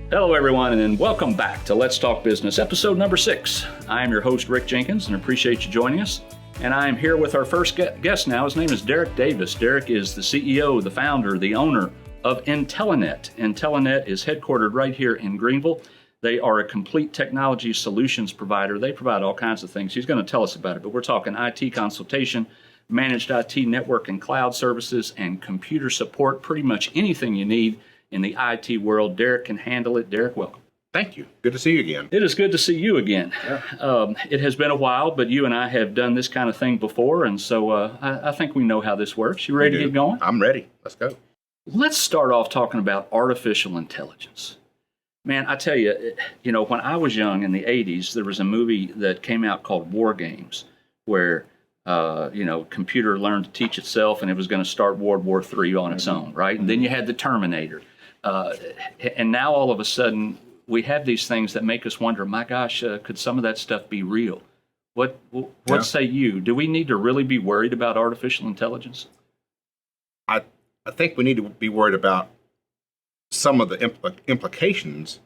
Hello, everyone, and welcome back to Let's Talk Business, episode number 6. I am your host, Rick Jenkins, and appreciate you joining us. And I am here with our first guest now. His name is Derek Davis. Derek is the CEO, the founder, the owner of Intelli-NET. Intelli-NET is headquartered right here in Greenville. They are a complete technology solutions provider. They provide all kinds of things. He's going to tell us about it, but we're talking IT consultation, managed IT network and cloud services, and computer support, pretty much anything you need in the IT world. Derek can handle it. Derek, welcome. Thank you. Good to see you again. It is good to see you again. Yeah. It has been a while, but you and I have done this kind of thing before, and so I think we know how this works. You ready to get going? I'm ready. Let's go. Let's start off talking about artificial intelligence. Man, I tell you, when I was young in the 80s, there was a movie that came out called War Games, where computer learned to teach itself, and it was going to start World War III on its own, right? And then you had the Terminator. And now all of a sudden, we have these things that make us wonder, my gosh, could some of that stuff be real? What say you? Do we need to really be worried about artificial intelligence? I think we need to be worried about some of the implications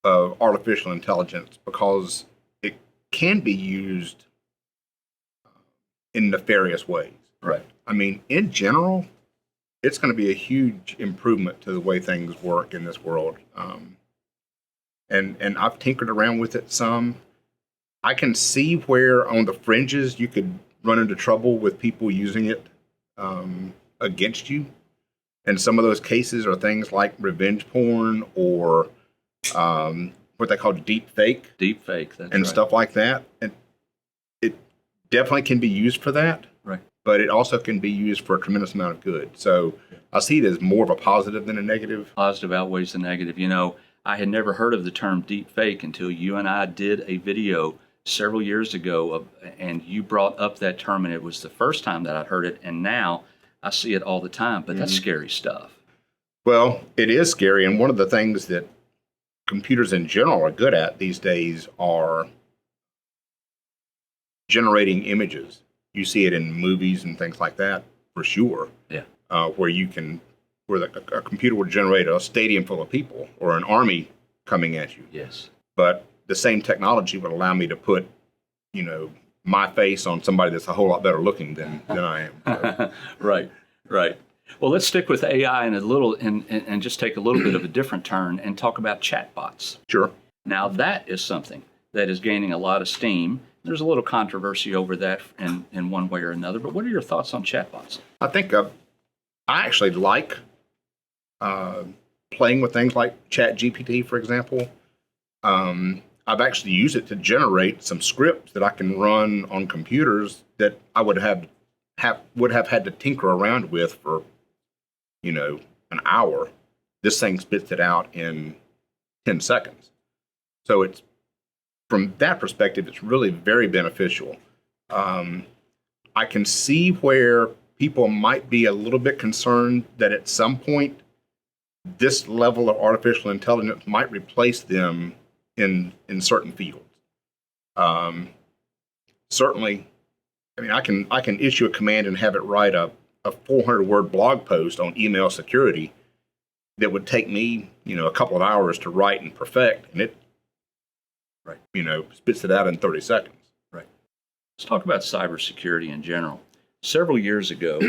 of artificial intelligence, because it can be used in nefarious ways. Right. I mean, in general, it's going to be a huge improvement to the way things work in this world. And I've tinkered around with it some. I can see where on the fringes you could run into trouble with people using it against you. And some of those cases are things like revenge porn or what they call deep fake. Deep fake, that's and right. Stuff like that. And it definitely can be used for that. Right. But it also can be used for a tremendous amount of good. So I see it as more of a positive than a negative. Positive outweighs the negative. I had never heard of the term deep fake until you and I did a video several years ago, and you brought up that term, and it was the first time that I'd heard it, and now I see it all the time, but that's scary stuff. Well, it is scary, and one of the things that computers in general are good at these days are generating images. You see it in movies and things like that, for sure. Yeah. Where a computer would generate a stadium full of people or an army coming at you. Yes. But the same technology would allow me to put, my face on somebody that's a whole lot better looking than I am. So. Right. Well, let's stick with AI and just take a little bit of a different turn and talk about chatbots. Sure. Now, that is something that is gaining a lot of steam. There's a little controversy over that in one way or another, but what are your thoughts on chatbots? I think I actually like playing with things like ChatGPT, for example. I've actually used it to generate some scripts that I can run on computers that I would have had to tinker around with for, an hour. This thing spits it out in 10 seconds. So it's, from that perspective, it's really very beneficial. I can see where people might be a little bit concerned that at some point this level of artificial intelligence might replace them in certain fields. Certainly, I can issue a command and have it write a 400-word blog post on email security that would take me, a couple of hours to write and perfect, and it, spits it out in 30 seconds. Right. Let's talk about cybersecurity in general. Several years ago,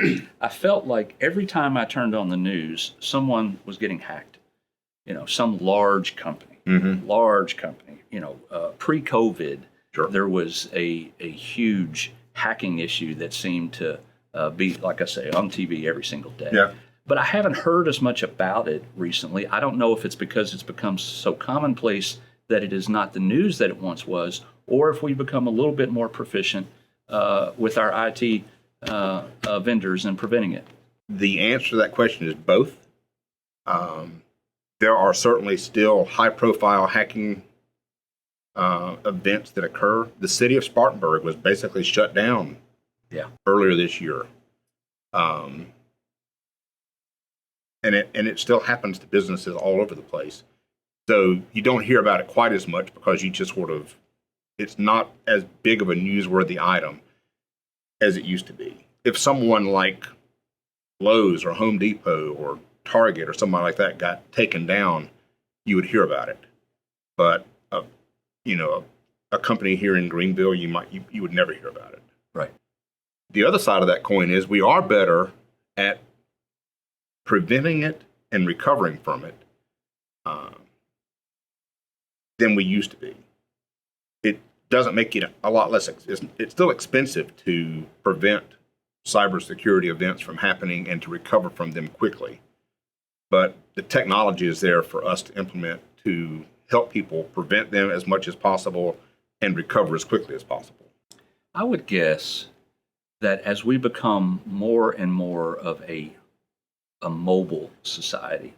I felt like every time I turned on the news, someone was getting hacked. Some large company. Pre-COVID, Sure. There was a huge hacking issue that seemed to be, like I say, on TV every single day. Yeah. But I haven't heard as much about it recently. I don't know if it's because it's become so commonplace that it is not the news that it once was, or if we've become a little bit more proficient with our IT vendors in preventing it. The answer to that question is both. There are certainly still high-profile hacking events that occur. The city of Spartanburg was basically shut down earlier this year. And it still happens to businesses all over the place. So you don't hear about it quite as much because you just it's not as big of a newsworthy item as it used to be. If someone like Lowe's or Home Depot or Target or somebody like that got taken down, you would hear about it. But a company here in Greenville, you would never hear about it. Right. The other side of that coin is we are better at preventing it and recovering from it than we used to be. It doesn't make it a lot less. It's still expensive to prevent cybersecurity events from happening and to recover from them quickly. But the technology is there for us to implement to help people prevent them as much as possible and recover as quickly as possible. I would guess that as we become more and more of a mobile society,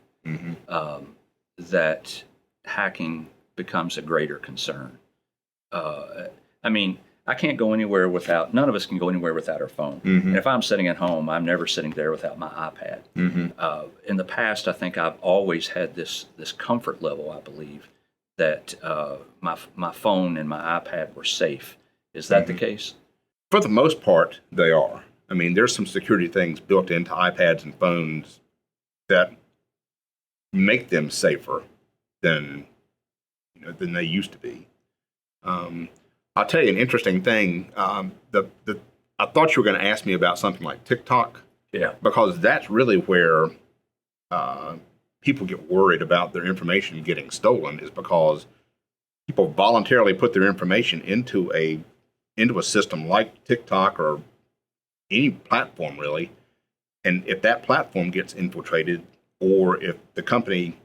that hacking becomes a greater concern. I mean, I can't go anywhere without, none of us can go anywhere without our phone. And if I'm sitting at home, I'm never sitting there without my iPad. In the past, I think I've always had this comfort level, I believe, that my phone and my iPad were safe. Is that the case? For the most part, they are. I mean, there's some security things built into iPads and phones that make them safer than they used to be. I'll tell you an interesting thing. I thought you were going to ask me about something like TikTok. Yeah. Because that's really where people get worried about their information getting stolen, is because people voluntarily put their information into a system like TikTok or any platform really. And if that platform gets infiltrated, or if the company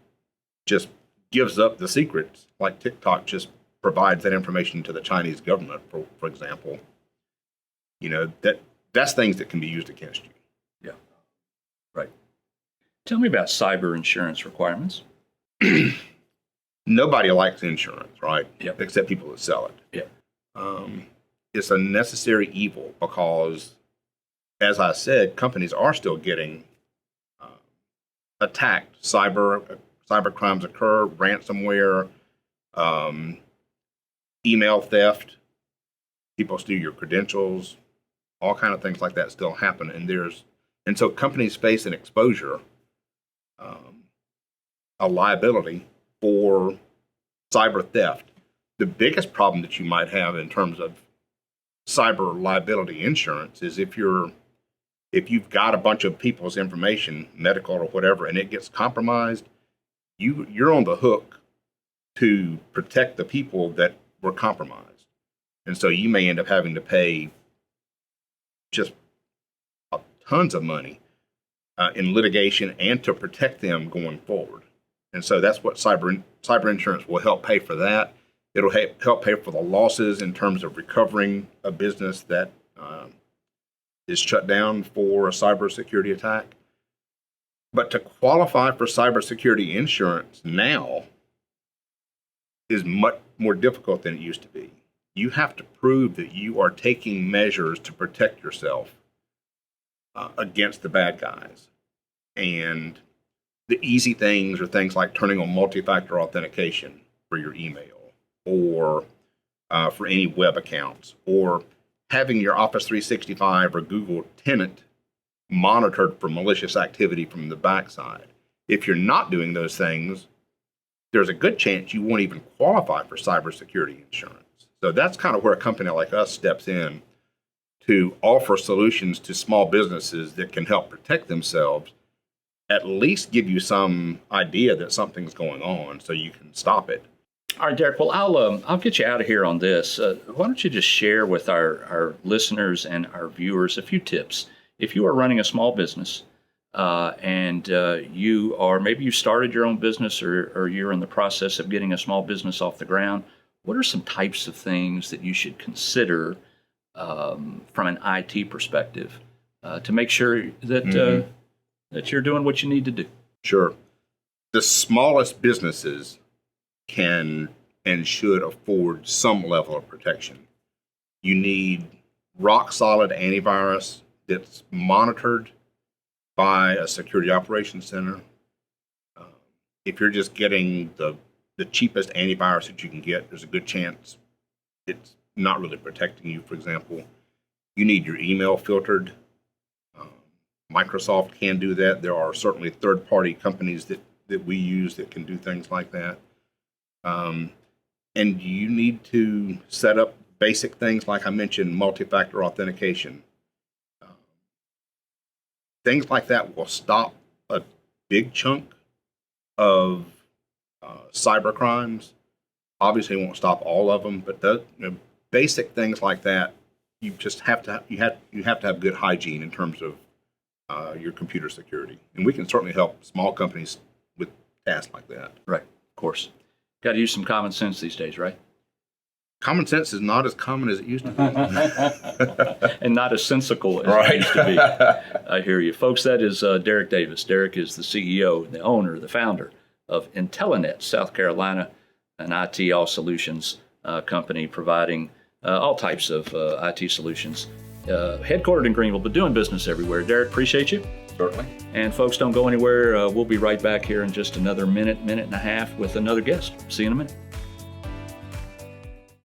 just gives up the secrets, like TikTok just provides that information to the Chinese government, for example, that's things that can be used against you. Yeah. Right. Tell me about cyber insurance requirements. Nobody likes insurance, right? Yep. Except people that sell it. Yeah. It's a necessary evil because, as I said, companies are still getting attacked. Cyber crimes occur, ransomware, email theft, people steal your credentials, all kind of things like that still happen. And so companies face an exposure, a liability for cyber theft. The biggest problem that you might have in terms of cyber liability insurance is if you've got a bunch of people's information, medical or whatever, and it gets compromised, you're on the hook to protect the people that were compromised. And so you may end up having to pay just tons of money in litigation and to protect them going forward. And so that's what cyber insurance will help pay for that. It'll help pay for the losses in terms of recovering a business that is shut down for a cybersecurity attack. But to qualify for cybersecurity insurance now is much more difficult than it used to be. You have to prove that you are taking measures to protect yourself against the bad guys. And the easy things are things like turning on multi-factor authentication for your email, or for any web accounts, or having your Office 365 or Google tenant monitored for malicious activity from the backside. If you're not doing those things, there's a good chance you won't even qualify for cybersecurity insurance. So that's kind of where a company like us steps in to offer solutions to small businesses that can help protect themselves, at least give you some idea that something's going on so you can stop it. All right, Derek. Well, I'll get you out of here on this. Why don't you just share with our listeners and our viewers a few tips? If you are running a small business and maybe you started your own business or you're in the process of getting a small business off the ground, what are some types of things that you should consider from an IT perspective to make sure that that you're doing what you need to do? Sure. The smallest businesses can and should afford some level of protection. You need rock solid antivirus that's monitored by a security operations center. If you're just getting the cheapest antivirus that you can get, there's a good chance it's not really protecting you, for example. You need your email filtered. Microsoft can do that. There are certainly third-party companies that that we use that can do things like that. And you need to set up basic things like I mentioned, multi-factor authentication. Things like that will stop a big chunk of cyber crimes. Obviously, it won't stop all of them, but basic things like that, you just have to have good hygiene in terms of your computer security. And we can certainly help small companies with tasks like that. Right, of course. Got to use some common sense these days, right? Common sense is not as common as it used to be. And not as sensical as it used to be. I hear you. Folks, that is Derek Davis. Derek is the CEO, the owner, the founder of Intelli-NET, South Carolina, an IT all solutions company providing all types of IT solutions. Headquartered in Greenville, but doing business everywhere. Derek, appreciate you. Certainly. And folks, don't go anywhere. We'll be right back here in just another minute and a half with another guest. See you in a minute.